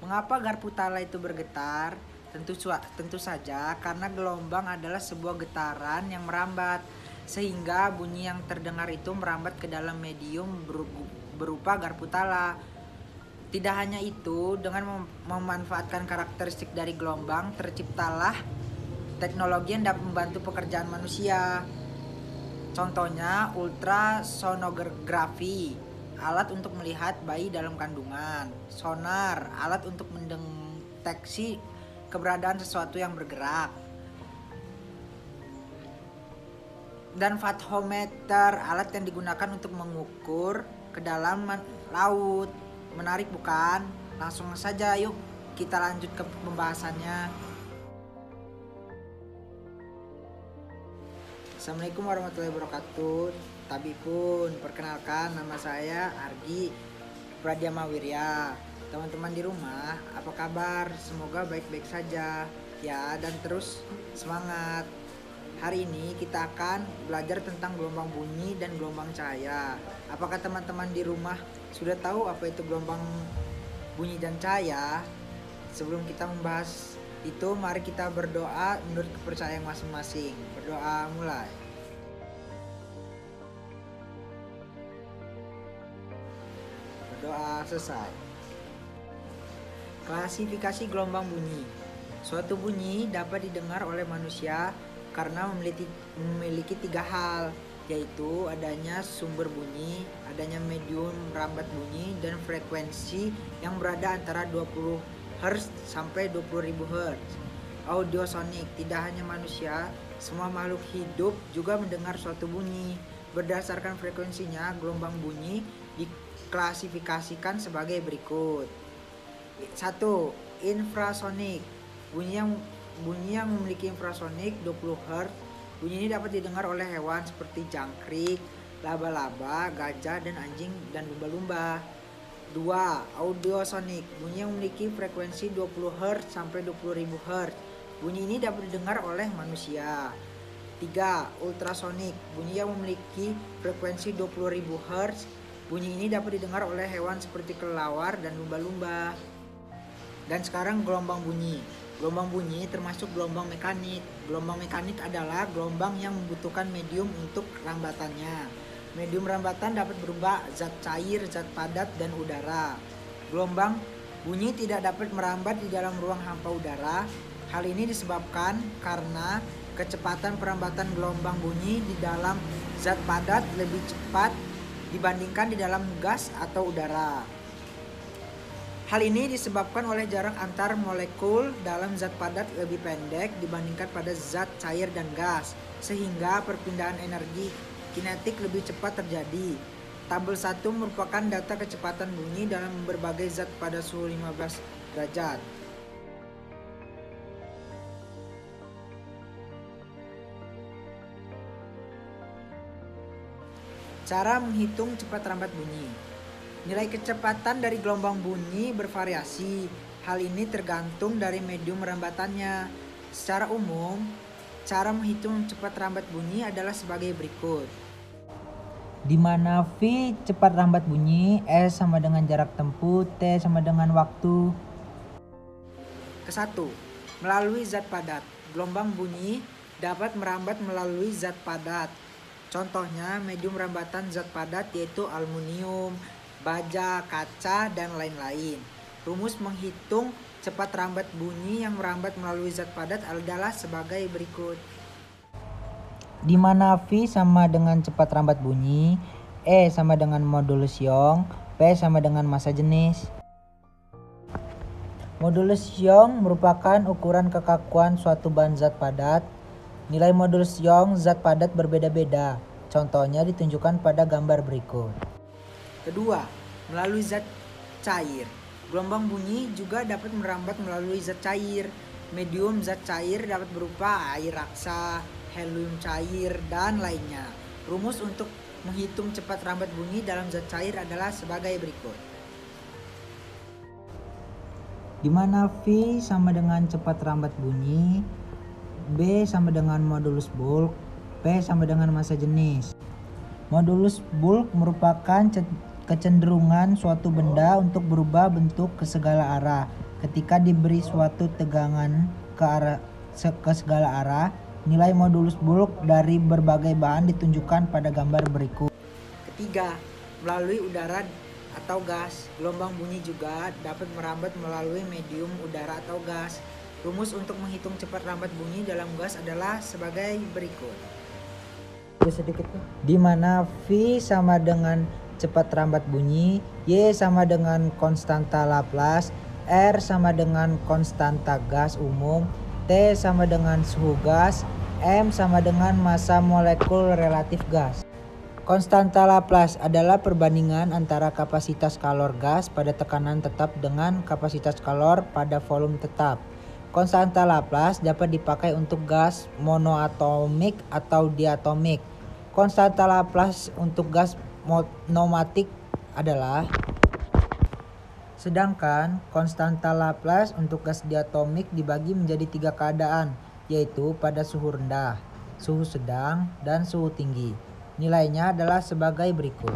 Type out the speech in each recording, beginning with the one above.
Mengapa garpu tala itu bergetar? Tentu saja karena gelombang adalah sebuah getaran yang merambat, sehingga bunyi yang terdengar itu merambat ke dalam medium berupa garpu tala. Tidak hanya itu, dengan memanfaatkan karakteristik dari gelombang, terciptalah teknologi yang dapat membantu pekerjaan manusia. Contohnya ultrasonografi, alat untuk melihat bayi dalam kandungan; sonar, alat untuk mendeteksi keberadaan sesuatu yang bergerak; dan fathometer, alat yang digunakan untuk mengukur kedalaman laut. Menarik bukan? Langsung saja yuk kita lanjut ke pembahasannya. Assalamualaikum warahmatullahi wabarakatuh. Tabipun, perkenalkan, nama saya Argi Pradyama Wirya. Teman-teman di rumah, apa kabar? Semoga baik-baik saja ya, dan terus semangat. Hari ini kita akan belajar tentang gelombang bunyi dan gelombang cahaya. Apakah teman-teman di rumah sudah tahu apa itu gelombang bunyi dan cahaya? Sebelum kita membahas itu, mari kita berdoa menurut kepercayaan masing-masing. Berdoa mulai. Berdoa selesai. Klasifikasi gelombang bunyi. Suatu bunyi dapat didengar oleh manusia karena memiliki 3 hal, yaitu adanya sumber bunyi, adanya medium merambat bunyi, dan frekuensi yang berada antara 20 Hz sampai 20.000 Hz. Audiosonik, tidak hanya manusia, semua makhluk hidup juga mendengar suatu bunyi. Berdasarkan frekuensinya, gelombang bunyi diklasifikasikan sebagai berikut. 1. Infrasonik. Bunyi yang memiliki infrasonik 20 Hz. Bunyi ini dapat didengar oleh hewan seperti jangkrik, laba-laba, gajah, dan anjing dan lumba-lumba. 2. Audiosonik. Bunyi yang memiliki frekuensi 20 Hz sampai 20.000 Hz. Bunyi ini dapat didengar oleh manusia. 3. Ultrasonik. Bunyi yang memiliki frekuensi 20.000 Hz. Bunyi ini dapat didengar oleh hewan seperti kelelawar dan lumba-lumba. Dan sekarang gelombang bunyi. Gelombang bunyi termasuk gelombang mekanik. Gelombang mekanik adalah gelombang yang membutuhkan medium untuk rambatannya. Medium rambatan dapat berupa zat cair, zat padat, dan udara. Gelombang bunyi tidak dapat merambat di dalam ruang hampa udara. Hal ini disebabkan karena kecepatan perambatan gelombang bunyi di dalam zat padat lebih cepat dibandingkan di dalam gas atau udara. Hal ini disebabkan oleh jarak antar molekul dalam zat padat lebih pendek dibandingkan pada zat cair dan gas, sehingga perpindahan energi kinetik lebih cepat terjadi. Tabel 1 merupakan data kecepatan bunyi dalam berbagai zat pada suhu 15 derajat. Cara menghitung cepat rambat bunyi. Nilai kecepatan dari gelombang bunyi bervariasi. Hal ini tergantung dari medium rambatannya. Secara umum, cara menghitung cepat rambat bunyi adalah sebagai berikut. Di mana V cepat rambat bunyi, S sama dengan jarak tempuh, T sama dengan waktu. Ke-1. Melalui zat padat. Gelombang bunyi dapat merambat melalui zat padat. Contohnya medium rambatan zat padat yaitu aluminium, baja, kaca, dan lain-lain. Rumus menghitung cepat rambat bunyi yang merambat melalui zat padat adalah sebagai berikut. Di mana V sama dengan cepat rambat bunyi, E sama dengan modulus Young, P sama dengan massa jenis. Modulus Young merupakan ukuran kekakuan suatu bahan zat padat. Nilai modulus Young zat padat berbeda-beda. Contohnya ditunjukkan pada gambar berikut. Kedua, melalui zat cair. Gelombang bunyi juga dapat merambat melalui zat cair. Medium zat cair dapat berupa air raksa, helium cair, dan lainnya. Rumus untuk menghitung cepat rambat bunyi dalam zat cair adalah sebagai berikut. Di mana V sama dengan cepat rambat bunyi, B sama dengan modulus bulk, P sama dengan massa jenis. Modulus bulk merupakan kecenderungan suatu benda untuk berubah bentuk ke segala arah Ketika diberi suatu tegangan ke segala arah, nilai modulus bulk dari berbagai bahan ditunjukkan pada gambar berikut. Ketiga, melalui udara atau gas. Gelombang bunyi juga dapat merambat melalui medium udara atau gas. Rumus untuk menghitung cepat rambat bunyi dalam gas adalah sebagai berikut. Di mana V sama dengan cepat rambat bunyi, Y sama dengan konstanta Laplace, R sama dengan konstanta gas umum, T sama dengan suhu gas, M sama dengan massa molekul relatif gas. Konstanta Laplace adalah perbandingan antara kapasitas kalor gas pada tekanan tetap dengan kapasitas kalor pada volume tetap. Konstanta Laplace dapat dipakai untuk gas monoatomik atau diatomik. Konstanta Laplace untuk gas monomatik adalah. Sedangkan konstanta Laplace untuk gas diatomik dibagi menjadi 3 keadaan, yaitu pada suhu rendah, suhu sedang, dan suhu tinggi. Nilainya adalah sebagai berikut.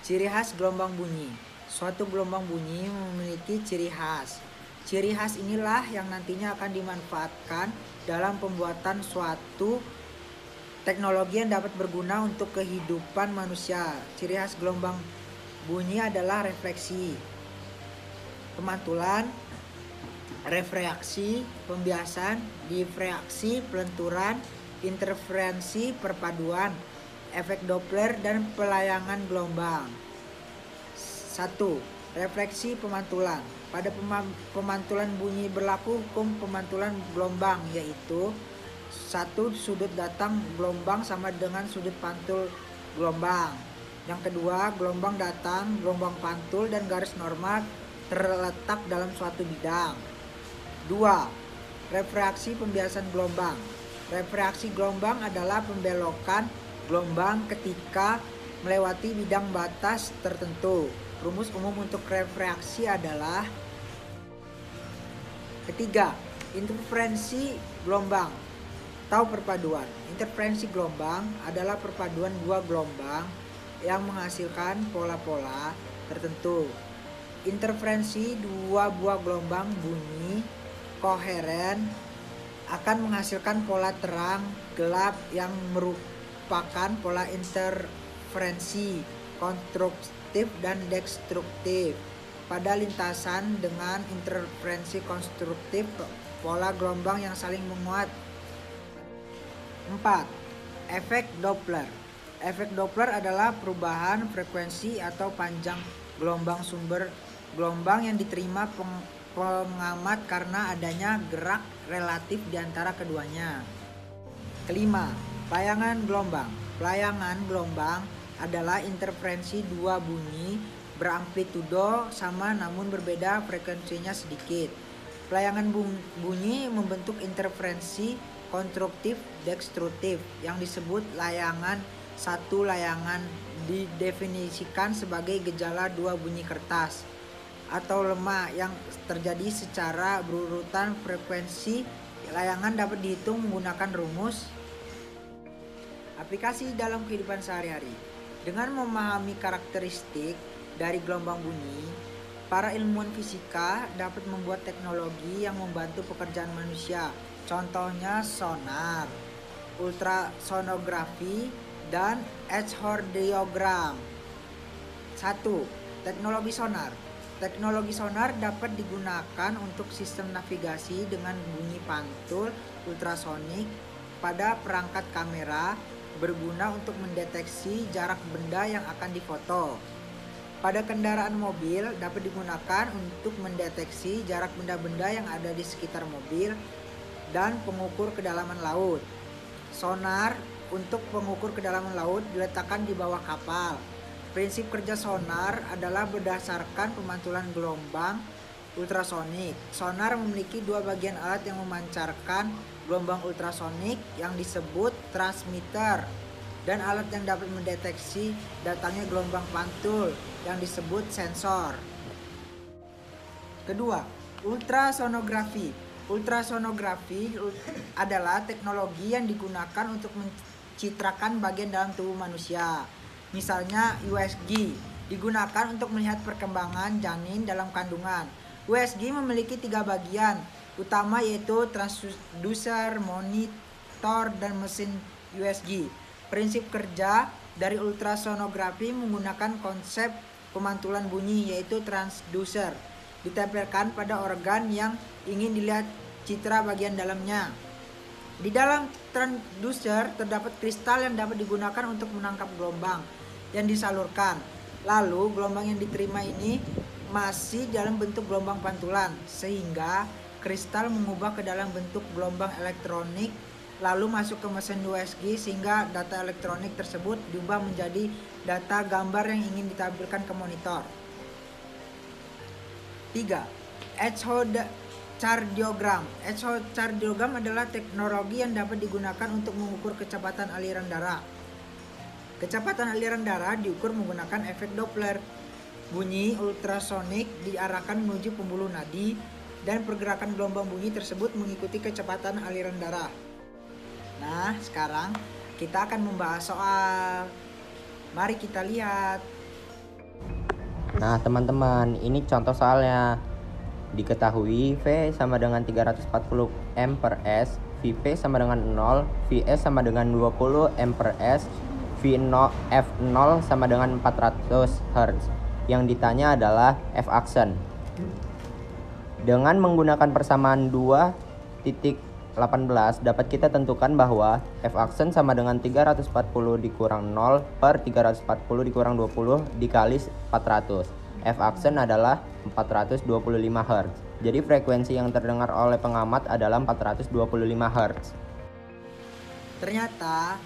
Ciri khas gelombang bunyi. Suatu gelombang bunyi memiliki ciri khas. Ciri khas inilah yang nantinya akan dimanfaatkan dalam pembuatan suatu teknologi yang dapat berguna untuk kehidupan manusia. Ciri khas gelombang bunyi adalah refleksi, pemantulan, refraksi, pembiasan, difraksi, pelenturan, interferensi, perpaduan, efek Doppler, dan pelayangan gelombang. 1. Refleksi pemantulan. Pada pemantulan bunyi berlaku hukum pemantulan gelombang, yaitu 1. Sudut datang gelombang sama dengan sudut pantul gelombang. Yang kedua, gelombang datang, gelombang pantul, dan garis normal terletak dalam suatu bidang. 2. Refraksi pembiasan gelombang. Refraksi gelombang adalah pembelokan gelombang ketika melewati bidang batas tertentu. Rumus umum untuk refraksi adalah. Ketiga, interferensi gelombang atau perpaduan. Interferensi gelombang adalah perpaduan dua gelombang yang menghasilkan pola-pola tertentu. Interferensi dua buah gelombang bunyi koheren akan menghasilkan pola terang gelap yang merupakan pola interferensi konstruktif dan destruktif. Pada lintasan dengan interferensi konstruktif, pola gelombang yang saling menguat. 4. Efek Doppler. Efek Doppler adalah perubahan frekuensi atau panjang gelombang sumber gelombang yang diterima pengamat karena adanya gerak relatif di antara keduanya. Kelima, pelayangan gelombang. Pelayangan gelombang adalah interferensi dua bunyi beramplitudo sama namun berbeda frekuensinya sedikit. Pelayangan bunyi membentuk interferensi konstruktif destruktif yang disebut layangan. Satu layangan didefinisikan sebagai gejala dua bunyi kertas atau lemah yang terjadi secara berurutan. Frekuensi layangan dapat dihitung menggunakan rumus. Aplikasi dalam kehidupan sehari-hari. Dengan memahami karakteristik dari gelombang bunyi, para ilmuwan fisika dapat membuat teknologi yang membantu pekerjaan manusia. Contohnya sonar, ultrasonografi, dan echordiogram. 1. Teknologi sonar. Teknologi sonar dapat digunakan untuk sistem navigasi dengan bunyi pantul ultrasonik pada perangkat kamera, berguna untuk mendeteksi jarak benda yang akan difoto. Pada kendaraan mobil dapat digunakan untuk mendeteksi jarak benda-benda yang ada di sekitar mobil dan pengukur kedalaman laut. Sonar untuk pengukur kedalaman laut diletakkan di bawah kapal. Prinsip kerja sonar adalah berdasarkan pemantulan gelombang ultrasonik. Sonar memiliki dua bagian alat yang memancarkan gelombang ultrasonik yang disebut transmitter, dan alat yang dapat mendeteksi datangnya gelombang pantul yang disebut sensor. Kedua, ultrasonografi. Ultrasonografi adalah teknologi yang digunakan untuk mencitrakan bagian dalam tubuh manusia. Misalnya USG digunakan untuk melihat perkembangan janin dalam kandungan. USG memiliki 3 bagian utama, yaitu transducer, monitor, dan mesin USG. Prinsip kerja dari ultrasonografi menggunakan konsep pemantulan bunyi, yaitu transducer ditempelkan pada organ yang ingin dilihat citra bagian dalamnya. Di dalam transducer terdapat kristal yang dapat digunakan untuk menangkap gelombang yang disalurkan. Lalu gelombang yang diterima ini masih dalam bentuk gelombang pantulan, sehingga kristal mengubah ke dalam bentuk gelombang elektronik lalu masuk ke mesin USG, sehingga data elektronik tersebut diubah menjadi data gambar yang ingin ditampilkan ke monitor. 3. Echocardiogram. Echocardiogram adalah teknologi yang dapat digunakan untuk mengukur kecepatan aliran darah. Kecepatan aliran darah diukur menggunakan efek Doppler. Bunyi ultrasonik diarahkan menuju pembuluh nadi dan pergerakan gelombang bunyi tersebut mengikuti kecepatan aliran darah. Nah, sekarang kita akan membahas soal. Mari kita lihat. Nah teman-teman, ini contoh soalnya. Diketahui V sama dengan 340 M per S, Vp sama dengan 0, Vs sama dengan 20 M per S, F0 sama dengan 400 Hz. Yang ditanya adalah F aksen. Dengan menggunakan persamaan 2.18 dapat kita tentukan bahwa F aksen sama dengan 340 dikurang 0 per 340 dikurang 20 dikali 400. F aksen adalah 425 Hz. Jadi frekuensi yang terdengar oleh pengamat adalah 425 Hz. Ternyata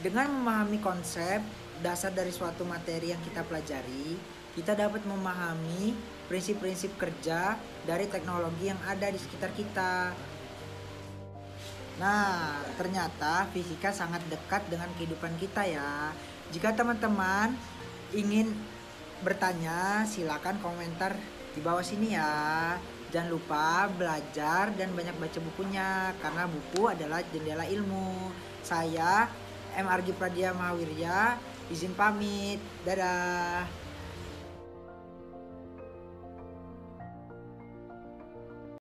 dengan memahami konsep dasar dari suatu materi yang kita pelajari, kita dapat memahami prinsip-prinsip kerja dari teknologi yang ada di sekitar kita. Nah, ternyata fisika sangat dekat dengan kehidupan kita ya. Jika teman-teman ingin bertanya, silakan komentar di bawah sini ya. Jangan lupa belajar dan banyak baca bukunya, karena buku adalah jendela ilmu. Saya M. Argi Pradya Mahawirya, izin pamit. Dadah.